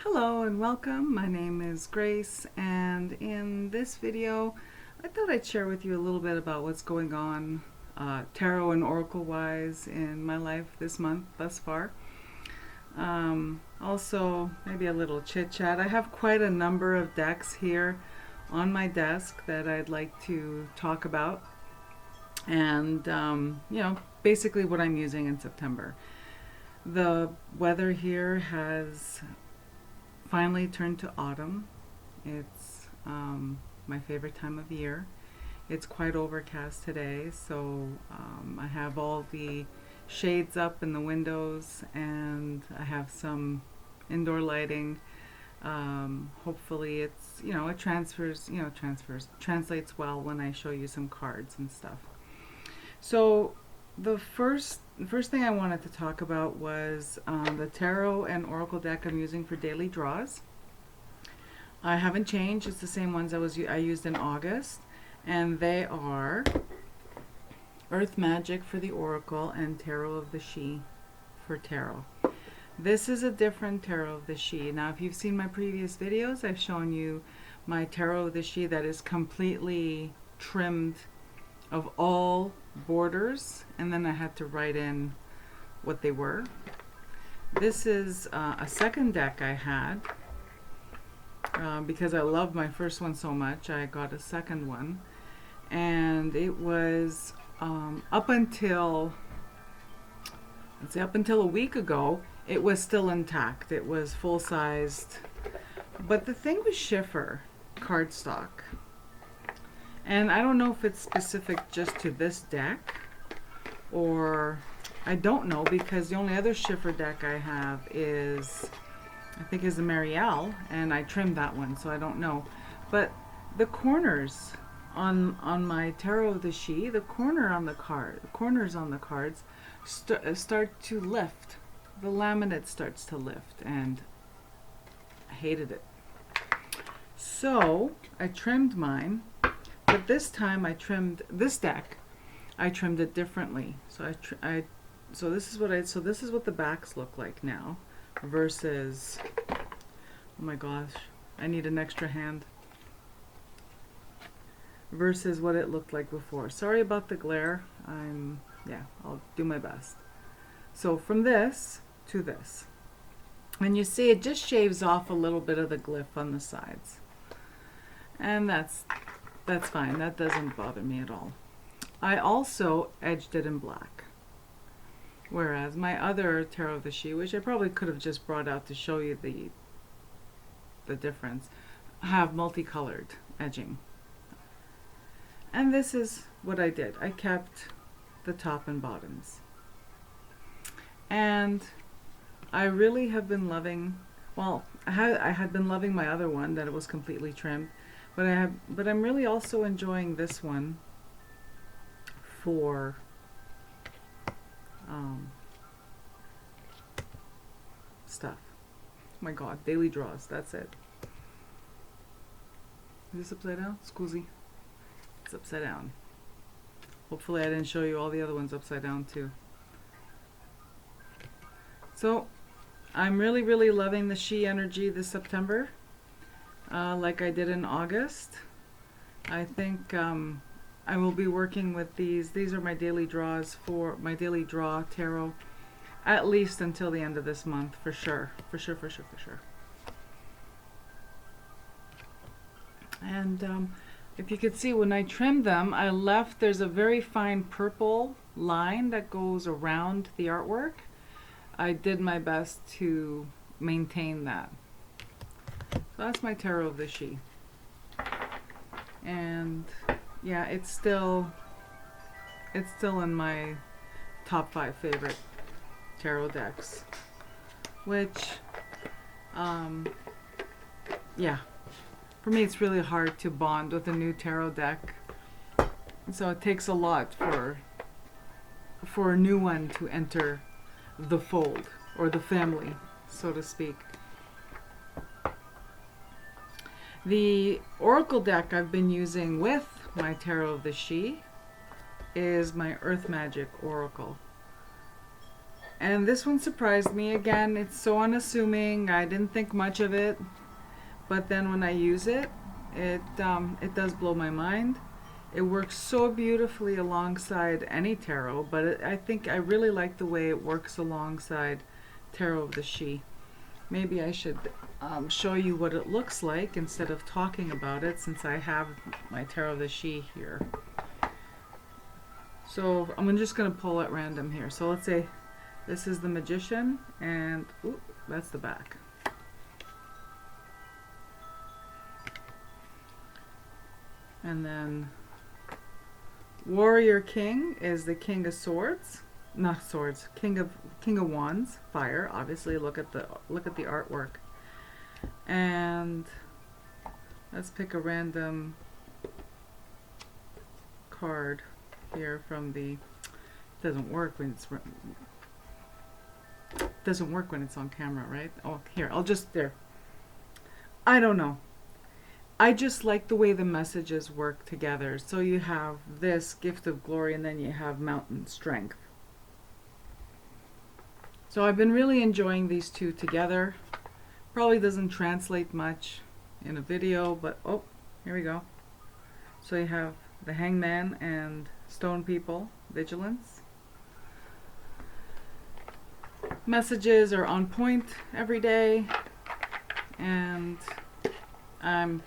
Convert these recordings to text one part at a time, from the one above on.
Hello and welcome. My name is Grace, and in this video I thought I'd share with you a little bit about what's going on tarot and oracle wise in my life this month thus far. Also maybe a little chit chat. I have quite a number of decks here on my desk that I'd like to talk about, and basically what I'm using in September. The weather here has finally turned to autumn. It's my favorite time of year. It's quite overcast today, so I have all the shades up in the windows, and I have some indoor lighting. Hopefully it's, it translates well when I show you some cards and stuff. So the first thing I wanted to talk about was the tarot and oracle deck I'm using for daily draws. I haven't changed. It's the same ones I used in August, and they are Earth Magic for the oracle and Tarot of the She for tarot. This is a different Tarot of the She. Now, if you've seen my previous videos, I've shown you my Tarot of the She that is completely trimmed of all borders, and then I had to write in what they were. This is a second deck I had because I loved my first one so much. I got a second one, and it was up until a week ago it was still intact. It was full-sized, but the thing was Schiffer cardstock. And I don't know if it's specific just to this deck, or I don't know, because the only other Schiffer deck I have is, I think, is the Marielle, and I trimmed that one, so I don't know. But the corners on my Tarot of the She, the corners on the cards start to lift. The laminate starts to lift, and I hated it. So I trimmed mine. But this time I trimmed this deck. I trimmed it differently. So this is what the backs look like now, versus, oh my gosh, I need an extra hand. Versus what it looked like before. Sorry about the glare. I'll do my best. So from this to this, and you see it just shaves off a little bit of the glyph on the sides, and that's fine. That doesn't bother me at all. I also edged it in black. Whereas my other Tarot of the She, which I probably could have just brought out to show you the difference, have multicolored edging. And this is what I did. I kept the top and bottoms. And I really have been loving, I had been loving my other one that it was completely trimmed. But I'm really also enjoying this one for stuff. Oh my god, daily draws, that's it. Is this upside down? Scusi. It's upside down. Hopefully I didn't show you all the other ones upside down too. So I'm really, really loving the She energy this September. Like I did in August. I think I will be working with these. These are my daily draws for my daily draw tarot, at least until the end of this month, for sure. For sure. And if you could see, when I trimmed them, there's a very fine purple line that goes around the artwork. I did my best to maintain that. So that's my Tarot of the She. And yeah, it's still in my top 5 favorite tarot decks. Which, for me it's really hard to bond with a new tarot deck. So it takes a lot for a new one to enter the fold, or the family, so to speak. The oracle deck I've been using with my Tarot of the She is my Earth Magic Oracle. And this one surprised me again. It's so unassuming. I didn't think much of it, but then when I use it, it does blow my mind. It works so beautifully alongside any tarot, but I think I really like the way it works alongside Tarot of the She. Maybe I should show you what it looks like instead of talking about it, since I have my Tarot of the She here. So I'm just going to pull at random here. So let's say this is the Magician, and ooh, that's the back. And then Warrior King is the King of Swords. Not swords, King of Wands, fire. Obviously, look at the artwork. And let's pick a random card here from the. Doesn't work when it's on camera, right? Oh, here, I'll just there. I don't know. I just like the way the messages work together. So you have this Gift of Glory, and then you have Mountain Strength. So I've been really enjoying these two together. Probably doesn't translate much in a video, but oh, here we go. So you have the Hangman and Stone People, Vigilance. Messages are on point every day, and I'm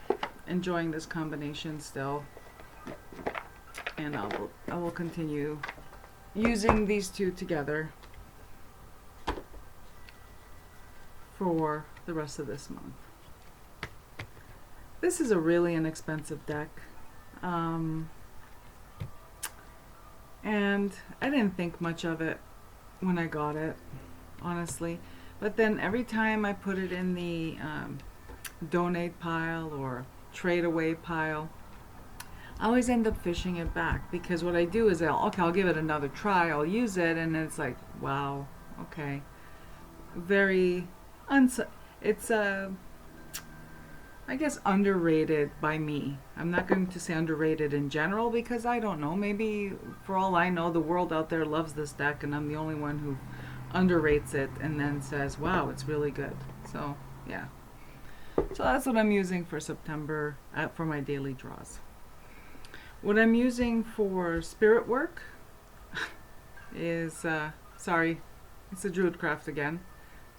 enjoying this combination still. And I will continue using these two together for the rest of this month. This is a really inexpensive deck, and I didn't think much of it when I got it, honestly, but then every time I put it in the donate pile or trade away pile, I always end up fishing it back, because what I do is I'll give it another try, I'll use it, and it's like, wow, okay, very it's I guess underrated by me. I'm not going to say underrated in general, because I don't know, maybe for all I know the world out there loves this deck and I'm the only one who underrates it and then says, wow, it's really good. So yeah, so that's what I'm using for September for my daily draws. What I'm using for spirit work is sorry, it's a Druidcraft again.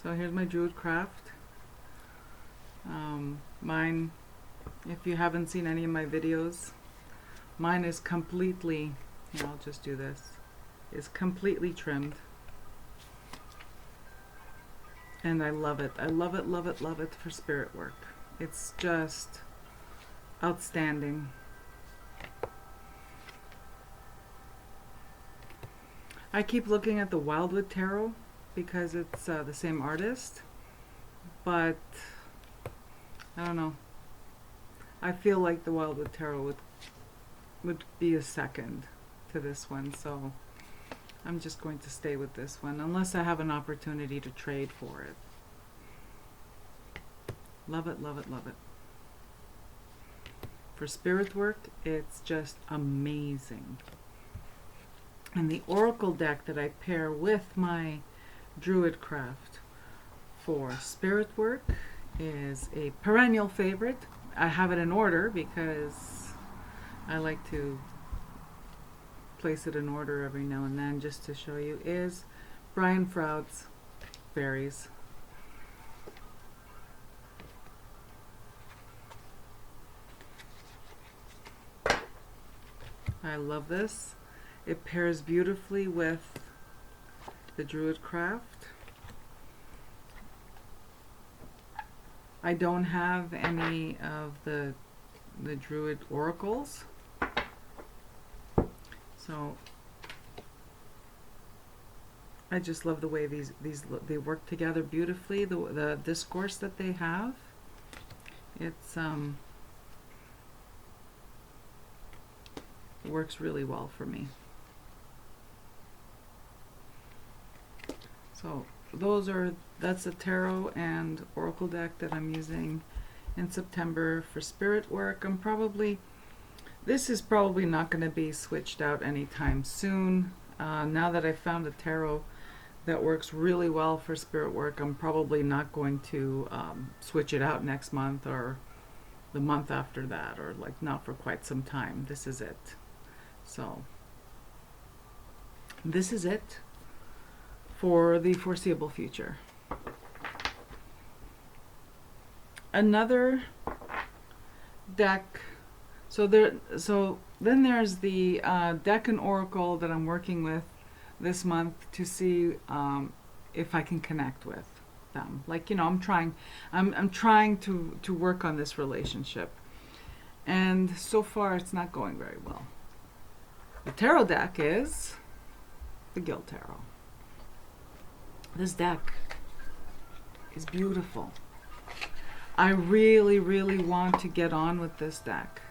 So here's my Druidcraft. Mine, if you haven't seen any of my videos, mine is completely, here, I'll just do this, is completely trimmed. And I love it. I love it, love it, love it for spirit work. It's just outstanding. I keep looking at the Wildwood Tarot because it's the same artist, but I don't know. I feel like the Wildwood Tarot would be a second to this one, so I'm just going to stay with this one unless I have an opportunity to trade for it. Love it, love it, love it. For spirit work, it's just amazing. And the Oracle deck that I pair with my Druidcraft for spirit work is a perennial favorite. I have it in order because I like to place it in order every now and then, just to show you, is Brian Froud's Fairies. I love this. It pairs beautifully with the Druidcraft. I don't have any of the Druid oracles, so I just love the way they work together beautifully. The discourse that they have, it's it works really well for me. So that's a tarot and oracle deck that I'm using in September for spirit work. This is probably not going to be switched out anytime soon. Now that I found a tarot that works really well for spirit work. I'm probably not going to switch it out next month or the month after that, or like not for quite some time. This is it. So this is it for the foreseeable future. Another deck. So then there's the deck and oracle that I'm working with this month to see if I can connect with them. Like, you know, I'm trying to work on this relationship, and so far it's not going very well. The tarot deck is the Gilded Tarot. This deck is beautiful. I really, really want to get on with this deck.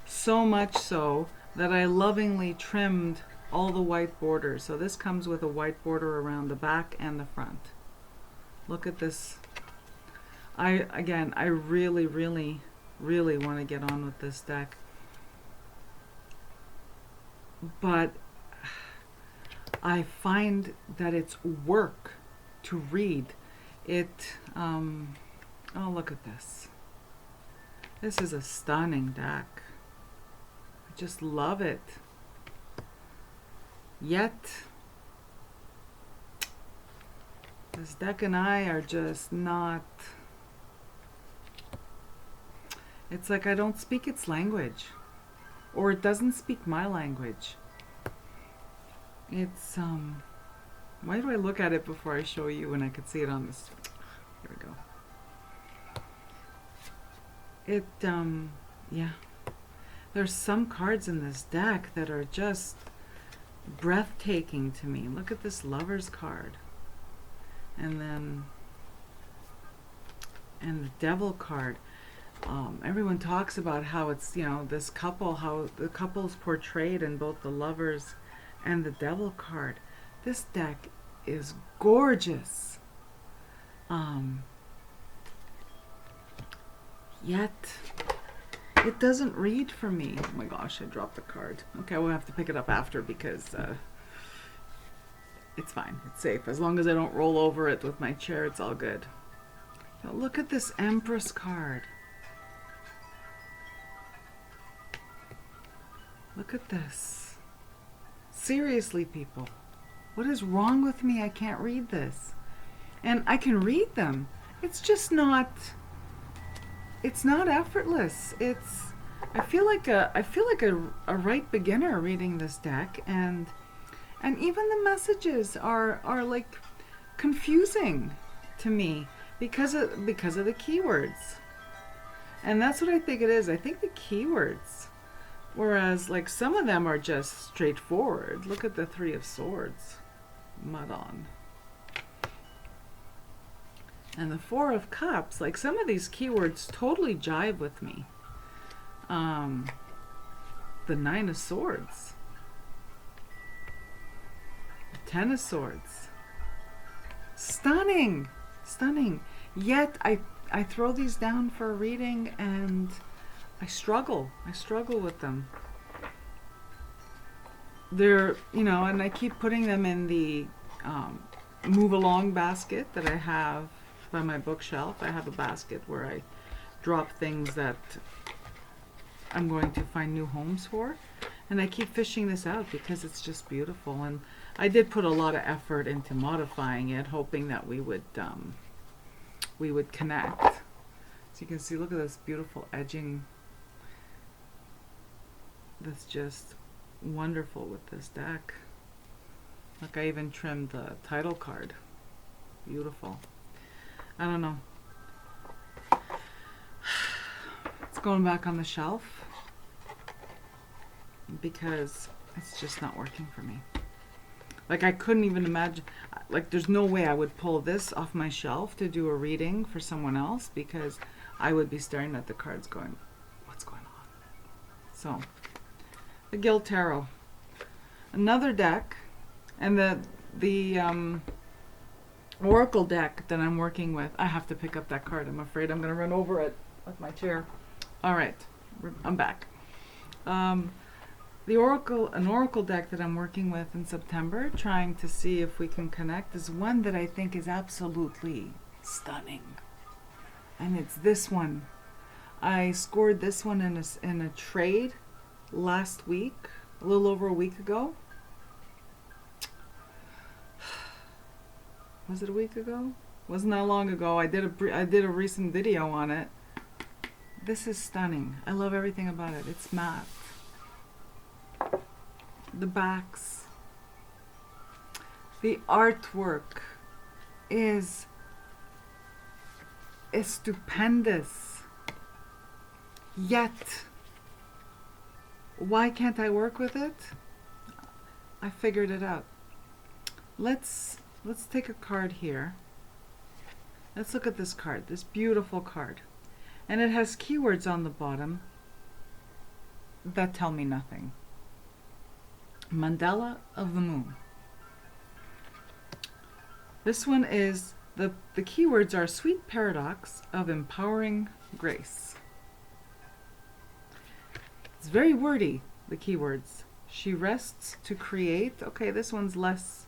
So much so that I lovingly trimmed all the white borders. So this comes with a white border around the back and the front. Look at this. I really, really, really want to get on with this deck. But I find that it's work to read it. Oh, look at this. This is a stunning deck. I just love it. Yet, this deck and I are just not... It's like I don't speak its language. Or it doesn't speak my language. It's, why do I look at it before I show you when I could see it on this? Here we go. It, yeah. There's some cards in this deck that are just breathtaking to me. Look at this Lover's card. And then, and the Devil card. Everyone talks about how it's, you know, this couple, how the couple's portrayed in both the Lovers and the Devil card. This deck is gorgeous. Yet it doesn't read for me. Oh my gosh, I dropped the card. Okay, we'll have to pick it up after because it's fine. It's safe. As long as I don't roll over it with my chair, it's all good. Now look at this Empress card. Look at this. Seriously, people. What is wrong with me? I can't read this. And I can read them. It's just not... It's not effortless. It's... I feel like a right beginner reading this deck, and even the messages are like confusing to me because of the keywords. And that's what I think it is. I think the keywords. Whereas like some of them are just straightforward. Look at the Three of Swords. Mud on. And the Four of Cups, like some of these keywords totally jive with me. The Nine of Swords. The Ten of Swords. Stunning! Stunning. Yet I throw these down for a reading and I struggle. I struggle with them. They're, you know, and I keep putting them in the move along basket that I have by my bookshelf. I have a basket where I drop things that I'm going to find new homes for, and I keep fishing this out because it's just beautiful. And I did put a lot of effort into modifying it, hoping that we would connect. So you can see, look at this beautiful edging. That's just wonderful with this deck. Look, I even trimmed the title card. Beautiful. I don't know. It's going back on the shelf because it's just not working for me. Like I couldn't even imagine, like there's no way I would pull this off my shelf to do a reading for someone else because I would be staring at the cards going, what's going on? So, the Gilded Tarot. Another deck, and the Oracle deck that I'm working with. I have to pick up that card. I'm afraid I'm going to run over it with my chair. All right, I'm back. an oracle deck that I'm working with in September, trying to see if we can connect, is one that I think is absolutely stunning. And it's this one. I scored this one in a trade last week, a little over a week ago. Was it a week ago? Wasn't that long ago. I did a recent video on it. This is stunning. I love everything about it. It's matte. The backs. The artwork is stupendous. Yet, why can't I work with it? I figured it out. Let's take a card here. Let's look at this card, this beautiful card. And it has keywords on the bottom that tell me nothing. Mandala of the Moon. This one is, the keywords are sweet paradox of empowering grace. It's very wordy, the keywords. She rests to create. Okay, this one's less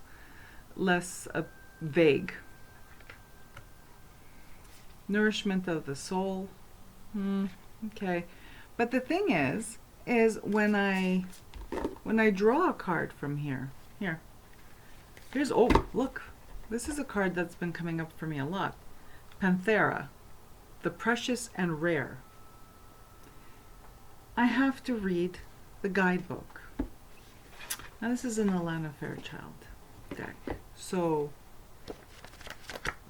vague. Nourishment of the soul. Okay, but the thing is when I draw a card from here's, oh, look, this is a card that's been coming up for me a lot. Panthera, the precious and rare. I have to read the guidebook. Now this is an Alana Fairchild deck, so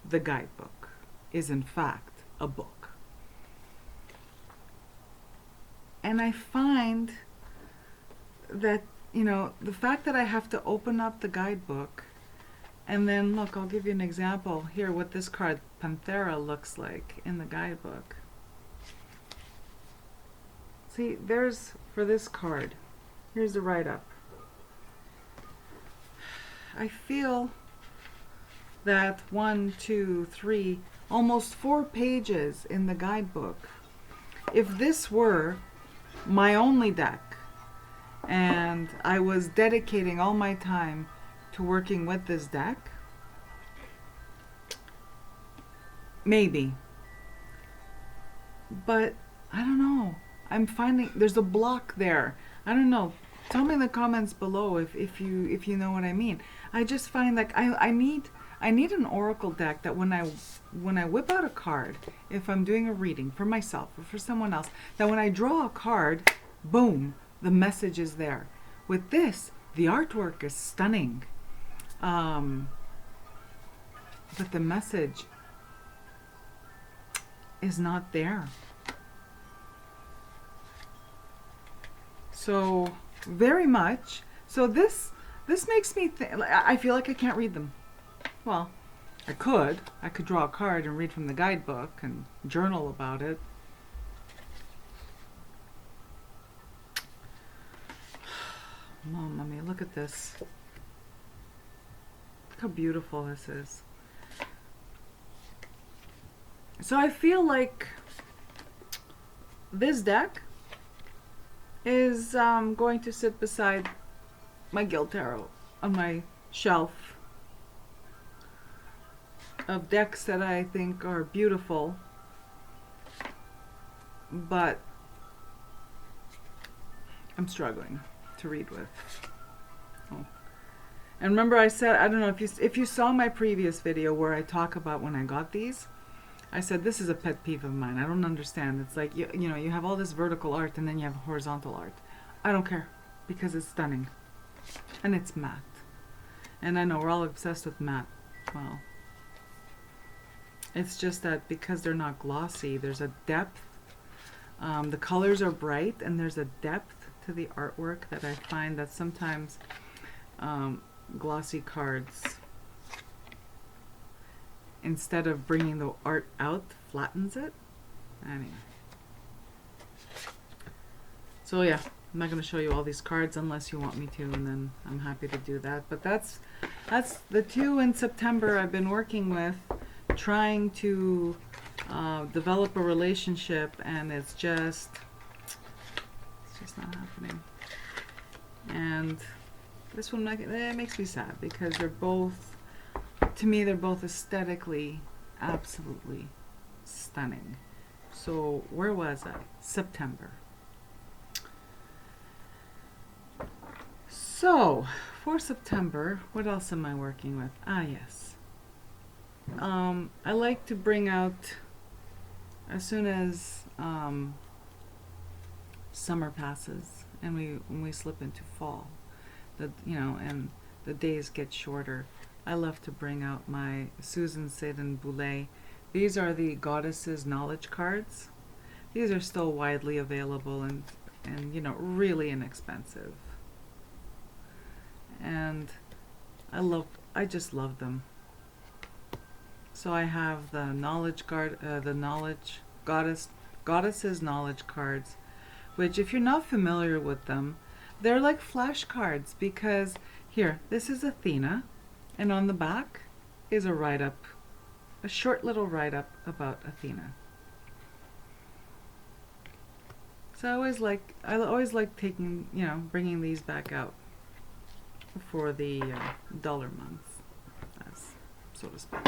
the guidebook is in fact a book. And I find that, you know, the fact that I have to open up the guidebook and then look, I'll give you an example here what this card, Panthera, looks like in the guidebook. See, there's, for this card, here's the write-up. I feel that 1, 2, 3, almost 4 pages in the guidebook. If this were my only deck and I was dedicating all my time to working with this deck, maybe. But I don't know. I'm finding there's a block there. I don't know. Tell me in the comments below if you know what I mean. I just find like I need an oracle deck that when I whip out a card, if I'm doing a reading for myself or for someone else, that when I draw a card, boom, the message is there. With this, the artwork is stunning. But the message is not there. So very much. So this makes me think. I feel like I can't read them. Well, I could draw a card and read from the guidebook and journal about it. Mommy, look at this. Look how beautiful this is. So I feel like this deck is going to sit beside my Gilded Tarot on my shelf of decks that I think are beautiful, but I'm struggling to read with. Oh. And remember I said, I don't know if you saw my previous video where I talk about when I got these, I said this is a pet peeve of mine. I don't understand. It's like, you know, you have all this vertical art and then you have horizontal art. I don't care because it's stunning and it's matte. And I know we're all obsessed with matte. Well, it's just that because they're not glossy, there's a depth. The colors are bright and there's a depth to the artwork that I find that sometimes glossy cards, instead of bringing the art out, flattens it. Anyway. So yeah, I'm not going to show you all these cards unless you want me to, and then I'm happy to do that. But that's the 2 in September I've been working with, trying to develop a relationship, and it's just not happening. And this one it makes me sad because they're both, to me, they're both aesthetically absolutely stunning. So where was I? September. So for September, what else am I working with? Ah, yes. I like to bring out, as soon as summer passes and we slip into fall, and the days get shorter, I love to bring out my Susan Seydon Boulay. These are the Goddesses Knowledge cards. These are still widely available and really inexpensive. And I just love them. So I have the Goddesses Knowledge cards, which, if you're not familiar with them, they're like flashcards, because here, this is Athena, and on the back is a write-up, a short little write-up about Athena. So I always like taking, bringing these back out for the dollar month, so to speak.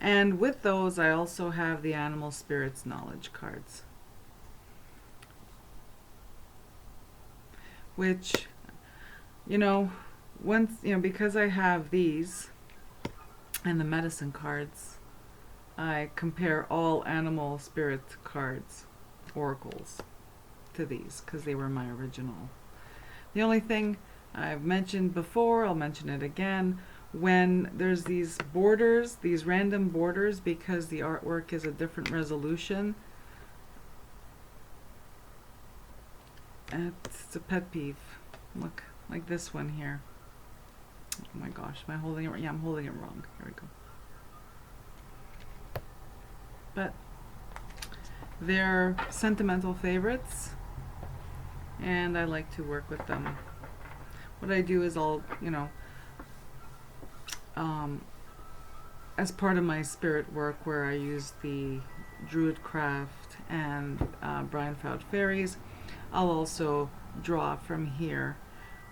And with those, I also have the Animal Spirits Knowledge cards, which, because I have these and the medicine cards, I compare all animal spirit cards, oracles, to these, because they were my original. The only thing I've mentioned before, I'll mention it again, when there's these borders, these random borders, because the artwork is a different resolution, it's a pet peeve. Look, like this one here. Oh my gosh, am I holding it? Yeah, I'm holding it wrong. Here we go. But they're sentimental favorites, and I like to work with them. What I do is I'll, as part of my spirit work, where I use the Druid Craft and Brian Froud Fairies, I'll also draw from here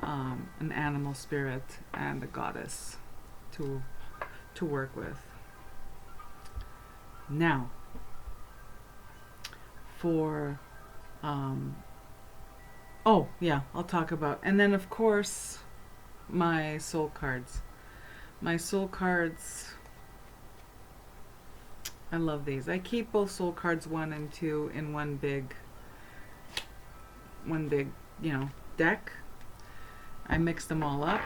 an animal spirit and a goddess to work with. Now, for oh yeah, I'll talk about, and then of course my soul cards. My soul cards, I love these. I keep both soul cards 1 and 2 in one big deck. I mix them all up.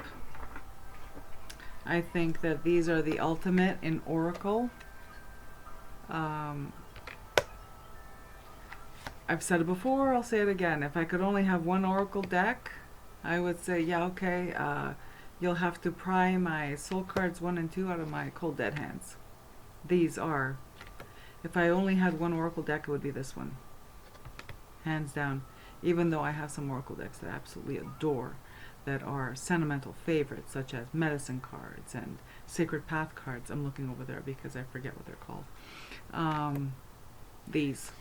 I think that these are the ultimate in Oracle. I've said it before, I'll say it again. If I could only have one Oracle deck, I would say, yeah, okay, you'll have to pry my soul cards 1 and 2 out of my cold dead hands. These are. If I only had one Oracle deck, it would be this one. Hands down. Even though I have some Oracle decks that I absolutely adore, that are sentimental favorites, such as medicine cards and sacred path cards. I'm looking over there because I forget what they're called. These.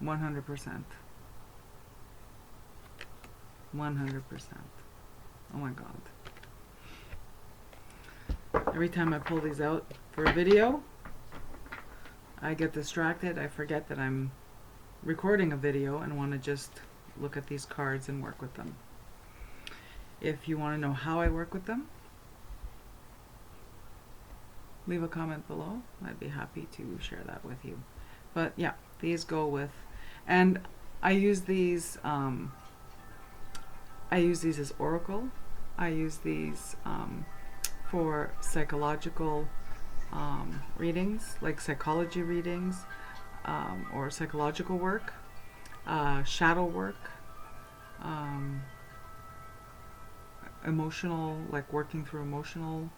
100%. 100%. Oh my god. Every time I pull these out for a video, I get distracted. I forget that I'm recording a video and want to just look at these cards and work with them. If you want to know how I work with them, leave a comment below. I'd be happy to share that with you. But yeah, these go with, and I use these as oracle. I use these for psychological readings, like psychology readings, or psychological work, shadow work, emotional, like working through emotional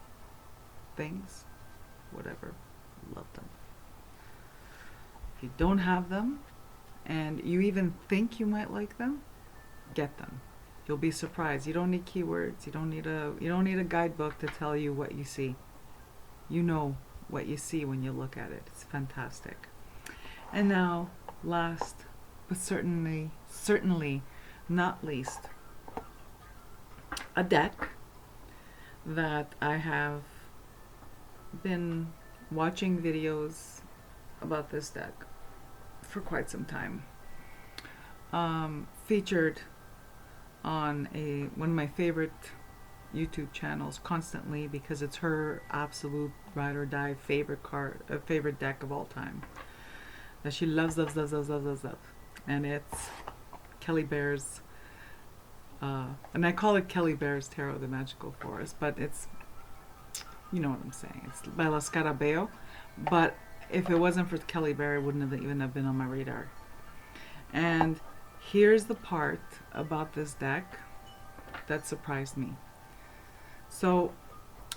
things, whatever. Love them. If you don't have them and you even think you might like them, get them. You'll be surprised. You don't need keywords. You don't need a guidebook to tell you what you see. You know what you see when you look at it. It's fantastic. And now, last but certainly not least, a deck that I have been watching videos about this deck for quite some time. Featured on one of my favorite YouTube channels constantly, because it's her absolute ride or die favorite deck of all time that she loves, and it's Kelly Bear's, and I call it Kelly Bear's Tarot, the Magical Forest, but it's, you know what I'm saying, it's by La Scarabeo, but if it wasn't for Kelly Bear, it wouldn't have even have been on my radar. And here's the part about this deck that surprised me. So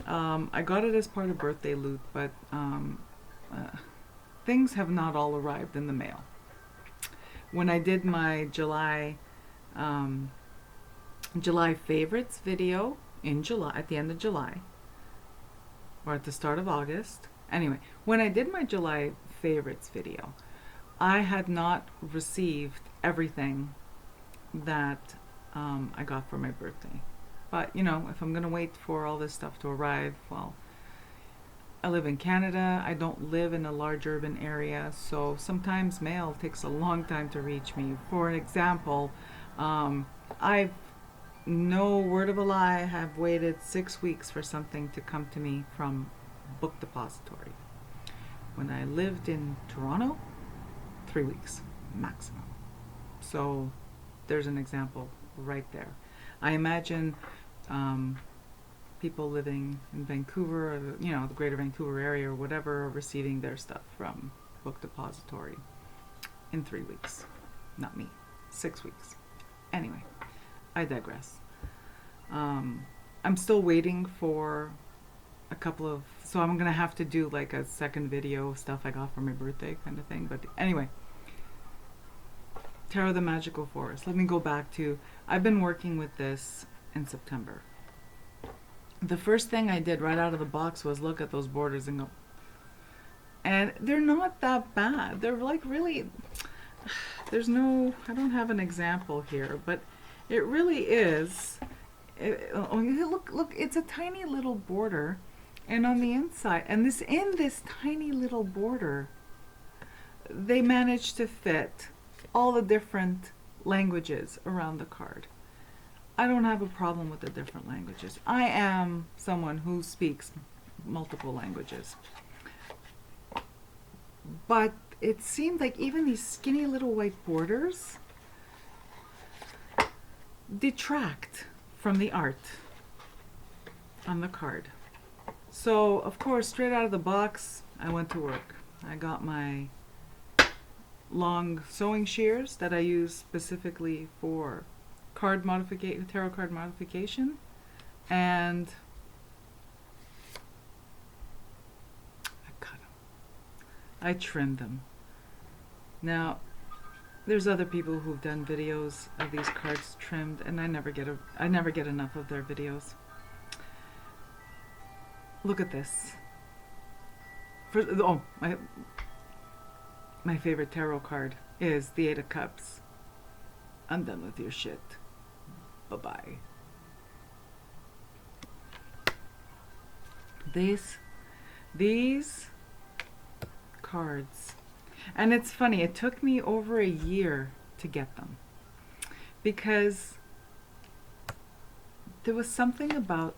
I got it as part of birthday loot, but things have not all arrived in the mail. When I did my July favorites video in July, at the end of July, or at the start of August. Anyway, when I did my July favorites video, I had not received everything that I got for my birthday. But, you know, if I'm going to wait for all this stuff to arrive, well, I live in Canada. I don't live in a large urban area, so sometimes mail takes a long time to reach me. For an example, I've, no word of a lie, have waited 6 weeks for something to come to me from Book Depository. When I lived in Toronto, 3 weeks maximum. So there's an example right there. I imagine people living in Vancouver, or, you know, the greater Vancouver area or whatever, are receiving their stuff from Book Depository in 3 weeks. Not me. 6 weeks. Anyway, I digress. I'm still waiting for a couple of, so I'm gonna have to do like a second video of stuff I got for my birthday kind of thing. But anyway, Tarot the Magical Forest. Let me go back to, I've been working with this in September. The first thing I did right out of the box was look at those borders and go, and they're not that bad. They're like really, there's no, I don't have an example here, but it really is. Look, it's a tiny little border, and on the inside, and in this tiny little border, they managed to fit all the different languages around the card. I don't have a problem with the different languages. I am someone who speaks multiple languages. But it seemed like even these skinny little white borders detract from the art on the card. So, of course, straight out of the box, I went to work. I got my long sewing shears that I use specifically for tarot card modification, and I cut them. I trimmed them. Now, there's other people who've done videos of these cards trimmed, and I never get enough of their videos. Look at this. My favorite tarot card is the Eight of Cups. I'm done with your shit. Bye-bye. These cards, and it's funny, it took me over a year to get them, because there was something about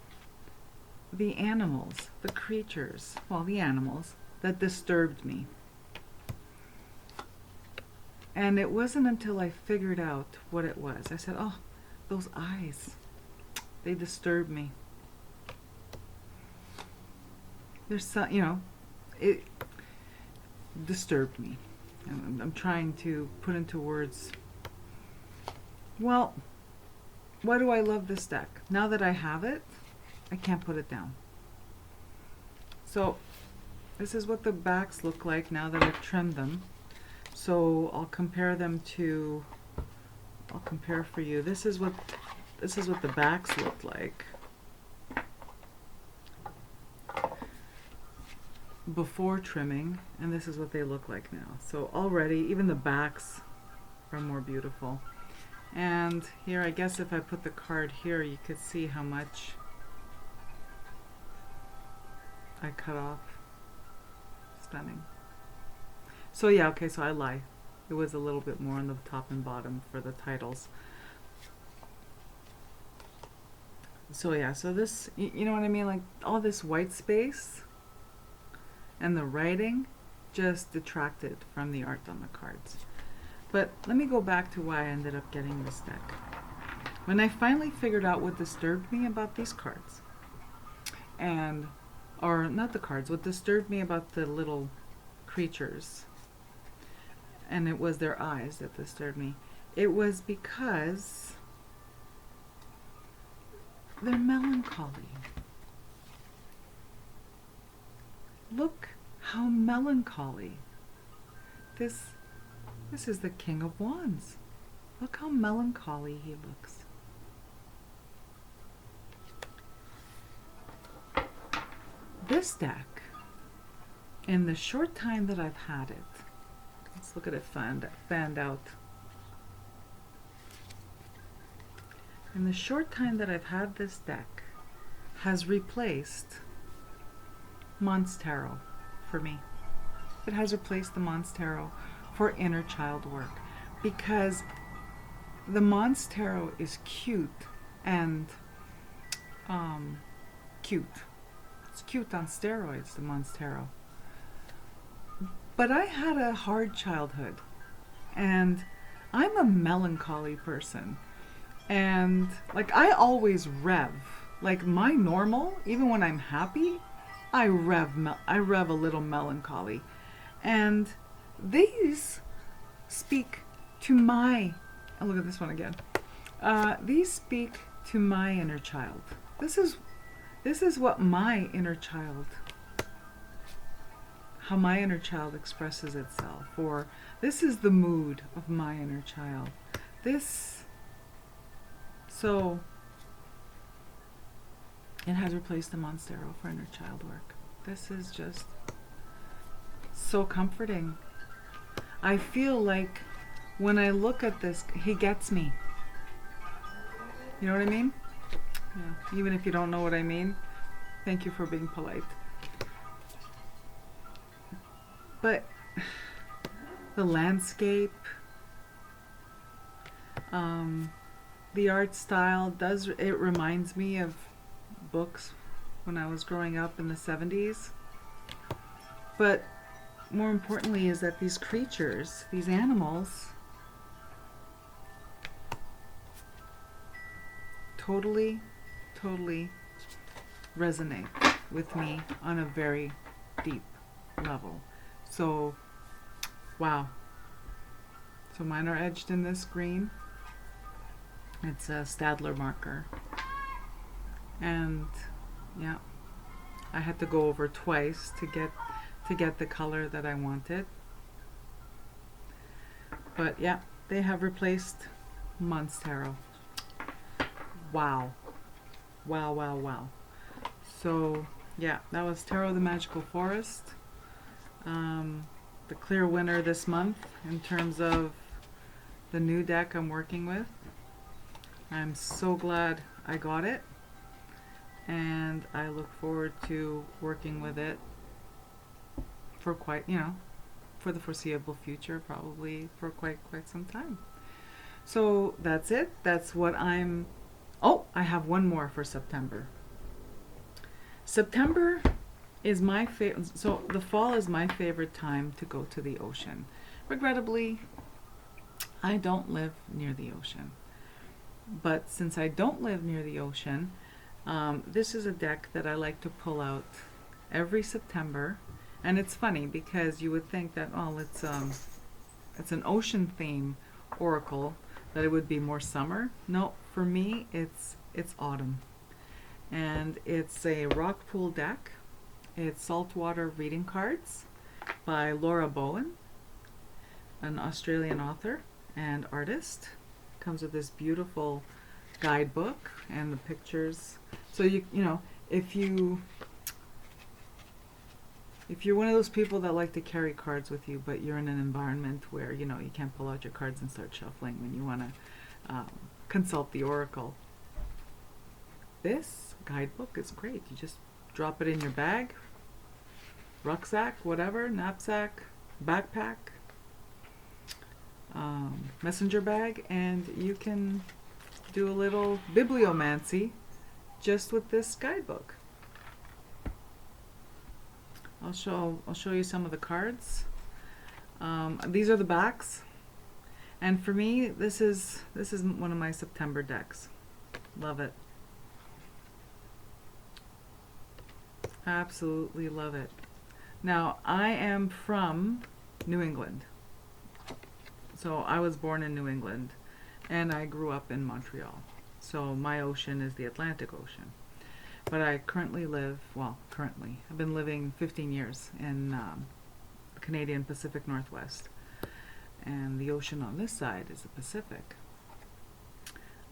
the animals, the creatures, well, the animals, that disturbed me. And it wasn't until I figured out what it was. I said, oh, those eyes, they disturb me. There's some, you know, it disturbed me. And I'm trying to put into words, well, why do I love this deck? Now that I have it, I can't put it down. So this is what the backs look like now that I've trimmed them. So I'll compare them to, I'll compare for you. This is what the backs look like before trimming, and this is what they look like now. So already, even the backs are more beautiful. And here, I guess if I put the card here, you could see how much I cut off. Stunning. So yeah, okay, so I lie. It was a little bit more on the top and bottom for the titles. So yeah, so this, you know what I mean? Like all this white space and the writing just detracted from the art on the cards. But let me go back to why I ended up getting this deck. When I finally figured out what disturbed me about these cards, and, or not the cards, what disturbed me about the little creatures, and it was their eyes that disturbed me, it was because they're melancholy. Look how melancholy. This is the King of Wands. Look how melancholy he looks. This deck, in the short time that I've had it, let's look at it fanned out. In the short time that I've had this deck, has replaced Mons Tarot for me. It has replaced the Mons Tarot for inner child work, because the Mons Tarot is cute and cute. It's cute on steroids, the Mons Tarot. But I had a hard childhood, and I'm a melancholy person. And like I always rev. Like my normal, even when I'm happy, I rev a little melancholy. And these speak to my, oh, look at this one again. These speak to my inner child. This is what my inner child, how my inner child expresses itself, or this is the mood of my inner child. So it has replaced the Mons Tarot for inner child work. This is just so comforting. I feel like when I look at this, he gets me. You know what I mean? Yeah. Even if you don't know what I mean, thank you for being polite. But the landscape, the art style it reminds me of books when I was growing up in the 70s. But more importantly is that these creatures, these animals, totally resonate with me on a very deep level. So, wow. So mine are edged in this green. It's a Stadler marker. And yeah, I had to go over twice to get the color that I wanted. But yeah, they have replaced Mons Tarot. Wow. Wow, wow, wow. So yeah, that was Tarot the Magical Forest. The clear winner this month in terms of the new deck I'm working with. I'm so glad I got it, and I look forward to working with it for quite, for the foreseeable future, probably for quite some time. So that's it. That's what I'm... Oh, I have one more for September. September is my favorite. So the fall is my favorite time to go to the ocean. Regrettably, I don't live near the ocean. But since I don't live near the ocean, this is a deck that I like to pull out every September. And it's funny because you would think that, oh, it's an ocean theme oracle, that it would be more summer. No, for me, it's autumn. And it's a rock pool deck. It's Saltwater reading cards by Laura Bowen, an Australian author and artist. Comes with this beautiful guidebook and the pictures. So you know, if you're one of those people that like to carry cards with you, but you're in an environment where you can't pull out your cards and start shuffling when you want to consult the oracle. This guidebook is great. You just drop it in your bag, rucksack, whatever, knapsack, backpack, messenger bag, and you can do a little bibliomancy just with this guidebook. I'll show you some of the cards. These are the backs, and for me, this is one of my September decks. Love it. Absolutely love it. Now, I am from New England. So I was born in New England, and I grew up in Montreal. So my ocean is the Atlantic Ocean. But I currently live, I've been living 15 years in the Canadian Pacific Northwest. And the ocean on this side is the Pacific.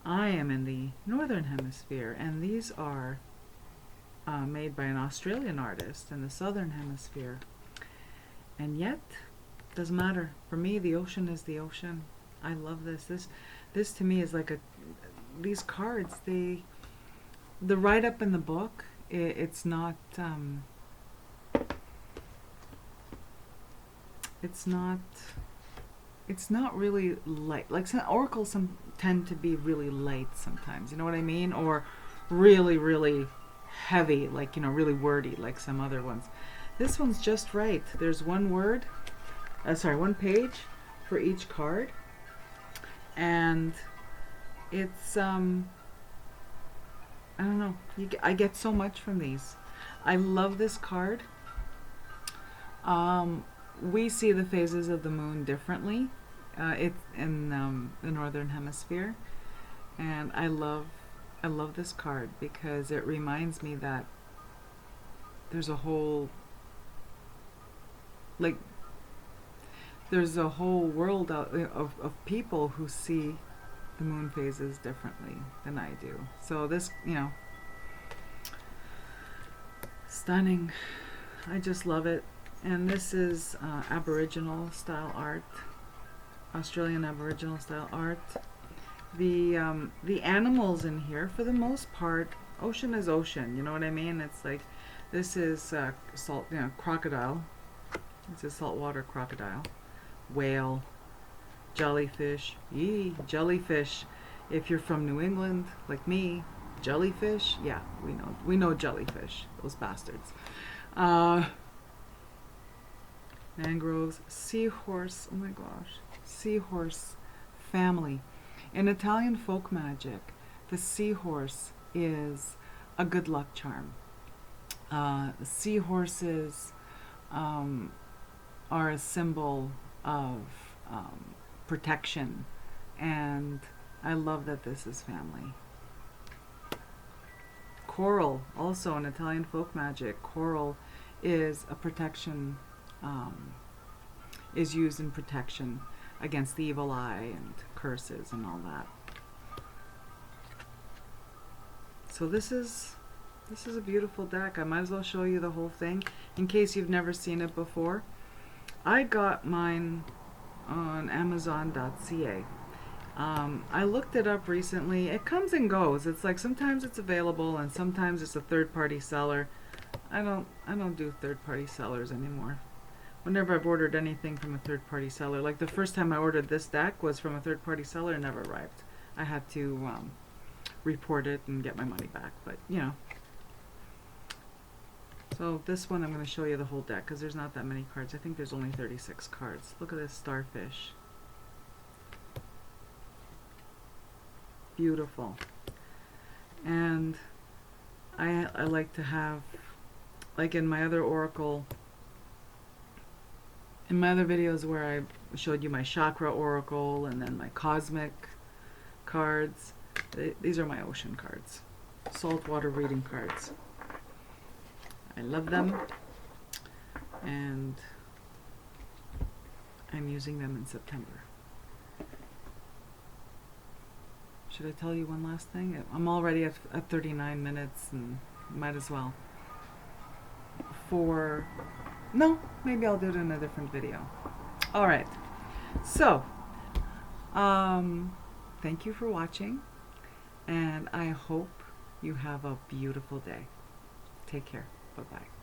I am in the Northern Hemisphere, and these are made by an Australian artist in the Southern Hemisphere. And yet, doesn't matter. For me, the ocean is the ocean. I love this. This to me is like these cards, the write-up in the book, it's not really light. Like some oracles tend to be really light sometimes, you know what I mean? Or really, really heavy, like, really wordy, like some other ones. This one's just right. There's one page for each card, and it's I don't know, I get so much from these. I love this card. We see the phases of the moon differently. It's in the Northern Hemisphere, and I love this card because it reminds me that there's a whole world out of people who see the moon phases differently than I do. So this, stunning. I just love it. And this is Aboriginal style art, Australian Aboriginal style art. The animals in here, for the most part, ocean is ocean. You know what I mean? It's like, this is crocodile. It's a saltwater crocodile, whale, jellyfish. Jellyfish. If you're from New England, like me, jellyfish. Yeah, we know jellyfish. Those bastards. Mangroves, seahorse. Oh my gosh, seahorse family. In Italian folk magic, the seahorse is a good luck charm. Seahorses are a symbol of protection, and I love that this is family. Coral, also in Italian folk magic, coral is a protection, is used in protection against the evil eye and curses and all that. So this is a beautiful deck. I might as well show you the whole thing in case you've never seen it before. I got mine on Amazon.ca. I looked it up recently. It comes and goes. It's like sometimes it's available and sometimes it's a third-party seller. I don't do third-party sellers anymore. Whenever I've ordered anything from a third-party seller, like the first time I ordered this deck was from a third-party seller and never arrived. I had to report it and get my money back, but So this one I'm going to show you the whole deck because there's not that many cards. I think there's only 36 cards. Look at this starfish. Beautiful. And I like to have, like in my other oracle, in my other videos where I showed you my chakra oracle and then my cosmic cards, these are my ocean cards, saltwater reading cards. I love them, and I'm using them in September. Should I tell you one last thing? I'm already at 39 minutes and might as well. No, maybe I'll do it in a different video. Alright, so thank you for watching, and I hope you have a beautiful day. Take care. Bye-bye.